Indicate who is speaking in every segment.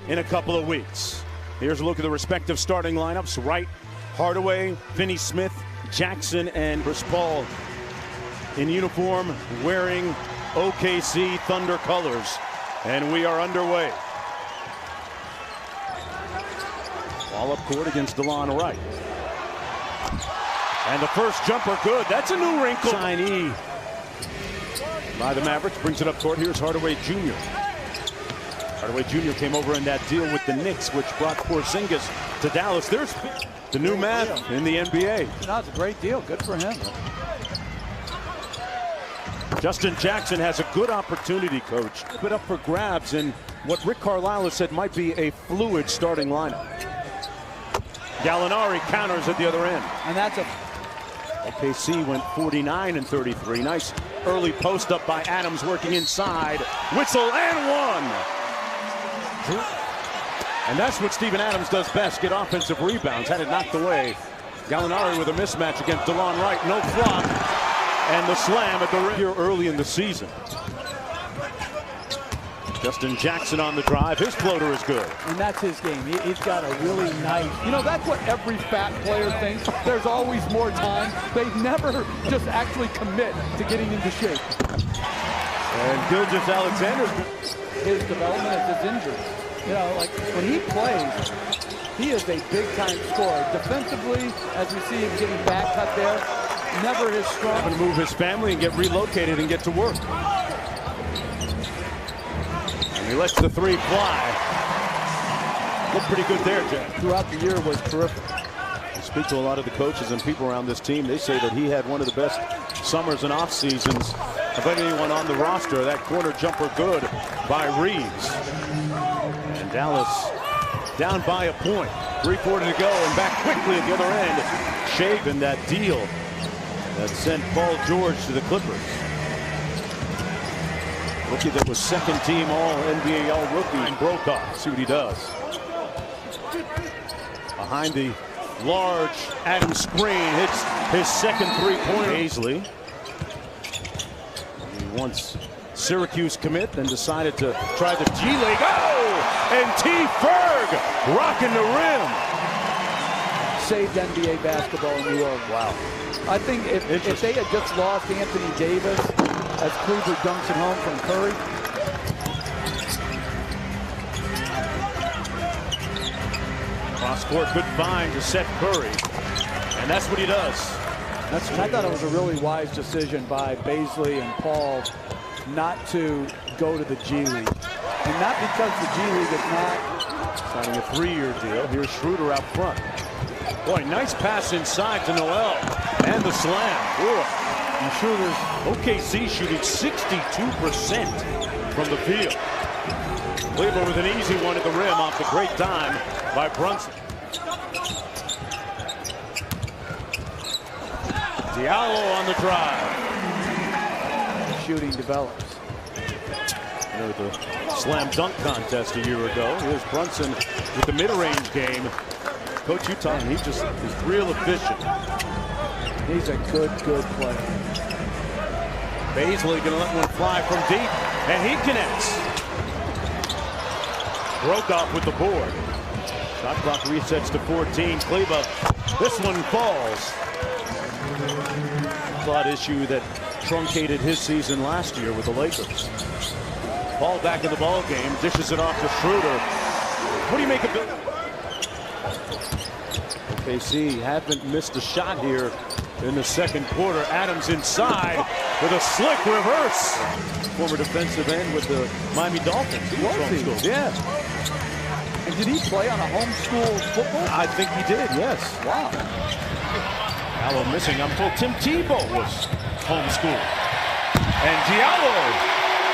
Speaker 1: in a couple of weeks. Here's a look at the respective starting lineups. Wright, Hardaway, Finney Smith, Jackson, and Chris Paul in uniform wearing OKC Thunder colors. And we are underway. Ball up court against DeLon Wright. And the first jumper good. That's a new wrinkle. Signee by the Mavericks. Brings it up court. Here's Hardaway Jr. Hardaway Jr. came over in that deal with the Knicks, which brought Porzingis to Dallas. There's the new man in the NBA.
Speaker 2: No, it's a great deal. Good for him.
Speaker 1: Justin Jackson has a good opportunity, coach. Put up for grabs in what Rick Carlisle has said might be a fluid starting lineup. Gallinari counters at the other end.
Speaker 2: And that's a...
Speaker 1: OKC went 49 and 33. Nice early post up by Adams working inside. Whistle and one. And that's what Steven Adams does best, get offensive rebounds. Had it knocked away. Gallinari with a mismatch against DeLon Wright. No flop. And the slam at the rim here early in the season. Justin Jackson on the drive. His floater is good.
Speaker 2: And that's his game. He's got a really nice... You know, that's what every fat player thinks. There's always more time. They never just actually commit to getting into shape.
Speaker 1: And Gilgeous-Alexander.
Speaker 2: His development is his injuries. You know, like when he plays, he is a big-time scorer. Defensively, as we see him getting back cut there, never his strong.
Speaker 1: Having to move his family and get relocated and get to work. And he lets the three fly. Looked pretty good there, Jack.
Speaker 2: Throughout the year was terrific.
Speaker 1: I speak to a lot of the coaches and people around this team. They say that he had one of the best summers and off seasons of anyone on the roster. That corner jumper good by Reeves. And Dallas down by a point. 3:40 to go and back quickly at the other end. Shaven that deal that sent Paul George to the Clippers. Rookie that was second team All-NBA All-Rookie and Brokaw. See what he does. Behind the large Adams screen, hits his second three-pointer. Paisley. He once Syracuse commit, then decided to try the G-League. Oh! And T. Ferg rocking the rim.
Speaker 2: Saved NBA basketball in New York.
Speaker 1: Wow.
Speaker 2: I think if they had just lost Anthony Davis as Kluber dunks it home from Curry.
Speaker 1: Cross court, good find to Seth Curry. And that's what he does.
Speaker 2: I thought it was a really wise decision by Paisley and Paul not to go to the G League. And not because the G League is not
Speaker 1: signing a 3-year deal. Here's Schroeder out front. Boy, nice pass inside to Noel. And the slam. Ooh. And Schroeder's OKC shooting 62% from the field. Kleber with an easy one at the rim off the great time by Brunson. Diallo on the drive.
Speaker 2: Shooting develops.
Speaker 1: You know, the slam dunk contest a year ago. Here's Brunson with the mid-range game. Coach Utah, he just is real efficient.
Speaker 2: He's a good player.
Speaker 1: Paisley gonna let one fly from deep, and he connects. Brokaw with the board. Shot clock resets to 14. Kleber, this one falls. Thought issue that truncated his season last year with the Lakers. Ball back in the ball game, dishes it off to Schroeder. What do you make of it? OKC haven't missed a shot here in the second quarter. Adams inside with a slick reverse. Former defensive end with the Miami Dolphins. He was homeschooled. Yeah.
Speaker 2: And did he play on a homeschool football?
Speaker 1: I think he did, yes.
Speaker 2: Wow.
Speaker 1: Diallo missing. I'm told Tim Tebow was homeschooled. And Diallo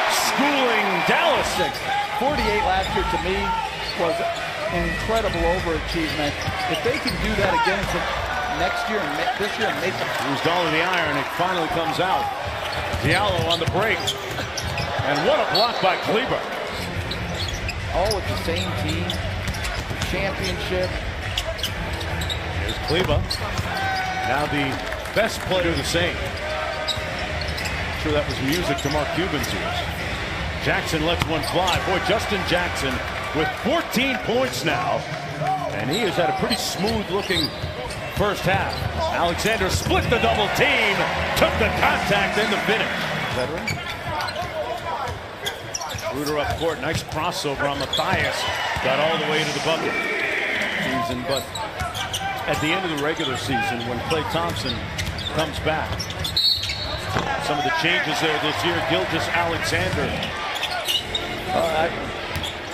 Speaker 1: schooling Dallas.
Speaker 2: 48 last year to me was an incredible overachievement. If they can do that again next year and this year and make it.
Speaker 1: Used all of the iron. It finally comes out. Diallo on the break. And what a block by Kleber.
Speaker 2: All with the same team. Championship.
Speaker 1: Here's Kleber. Now the best player the same. I'm sure that was music to Mark Cuban's ears. Jackson lets one fly. Boy, Justin Jackson with 14 points now. And he has had a pretty smooth-looking first half. Alexander split the double team, took the contact, and the finish. Veteran. Ruder up court, nice crossover on Matthias. Got all the way to the bucket. But at the end of the regular season, when Klay Thompson comes back, some of the changes there this year, Gilgeous-Alexander.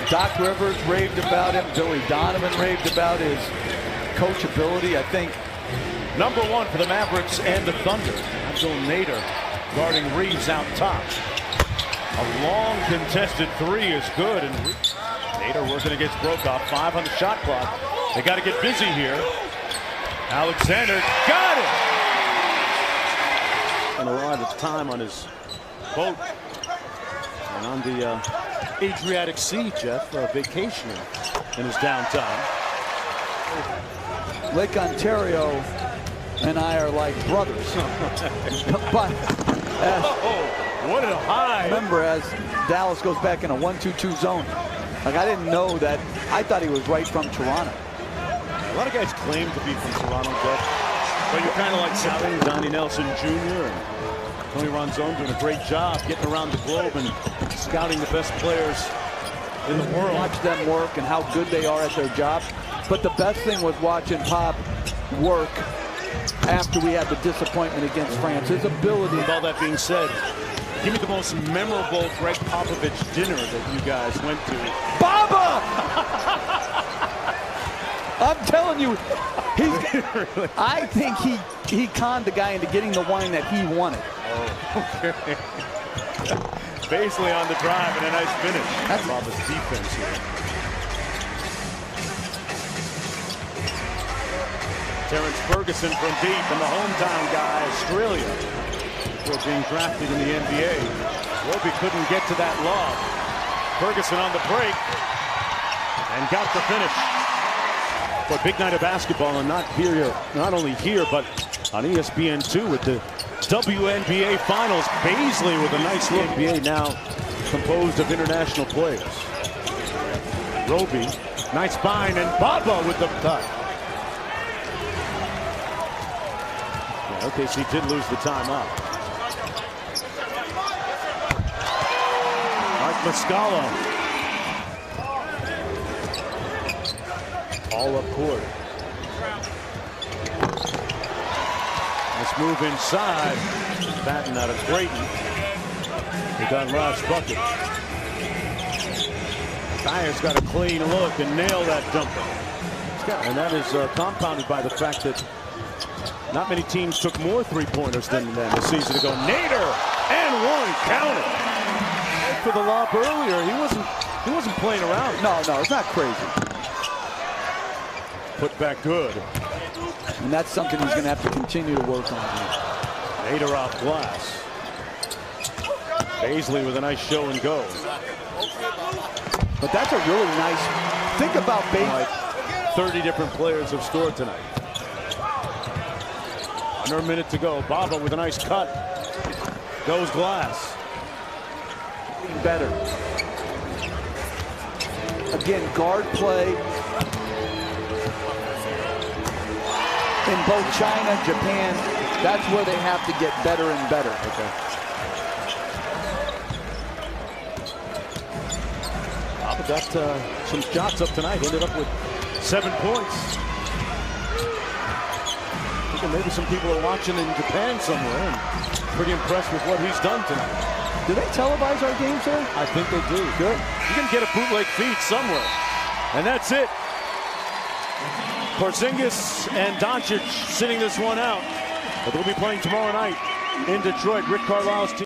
Speaker 2: Doc Rivers raved about him. Billy Donovan raved about his coachability. I think
Speaker 1: #1 for the Mavericks and the Thunder. Abdul Nader guarding Reeves out top. A long contested three is good, and Nader working against Brokoff. 5 on the shot clock. They got to get busy here. Alexander got it. And a lot of time on his boat and on the Adriatic Sea, Jeff, vacationing in his downtime.
Speaker 2: Lake Ontario and I are like brothers. But
Speaker 1: what a high.
Speaker 2: Remember, as Dallas goes back in a 1-2-2 zone, like I didn't know that. I thought he was right from Toronto.
Speaker 1: A lot of guys claim to be from Toronto, but you're kind of like scouting Donnie Nelson Jr. and Tony Ronzone doing a great job getting around the globe and scouting the best players in the world.
Speaker 2: Watch them work and how good they are at their job. But the best thing was watching Pop work after we had the disappointment against France. His ability.
Speaker 1: With all that being said, give me the most memorable Greg Popovich dinner that you guys went to.
Speaker 2: Baba! I'm telling you,
Speaker 1: Really?
Speaker 2: I think he conned the guy into getting the wine that he wanted.
Speaker 1: Oh, okay. Basically on the drive and a nice finish. That's Baba's defense here. Terrence Ferguson from deep, and the hometown guy, Australia, before being drafted in the NBA. Roby couldn't get to that lob. Ferguson on the break and got the finish. But big night of basketball, and not only here, but on ESPN2 with the WNBA Finals. Baisley with a nice look. NBA now composed of international players. Roby, nice bind, and Baba with the cut. Yeah, OKC did lose the timeout. Mark Muscala. All up court. Let's move inside. Batten out of Creighton. He got Rod's bucket. Dyer's got a clean look and nail that jumper. And that is compounded by the fact that not many teams took more three-pointers than them this season ago. Nader and one counted. For the lob earlier, he wasn't playing around.
Speaker 2: No, it's not crazy.
Speaker 1: Put back good.
Speaker 2: And that's something he's going to have to continue to work on.
Speaker 1: Nader off glass. Baisley with a nice show and go.
Speaker 2: But that's a really nice. Think about Baisley.
Speaker 1: Like 30 different players have scored tonight. Under a minute to go. Baba with a nice cut. Goes glass.
Speaker 2: Better. Again, guard play. In both China, Japan, that's where they have to get better and better.
Speaker 1: Okay. Papa got some shots up tonight. Ended up with 7 points. I think maybe some people are watching in Japan somewhere and pretty impressed with what he's done tonight.
Speaker 2: Do they televise our games there?
Speaker 1: I think they do. Good. You can get a bootleg feed somewhere. And that's it. Porzingis and Doncic sitting this one out. But they'll be playing tomorrow night in Detroit. Rick Carlisle's team.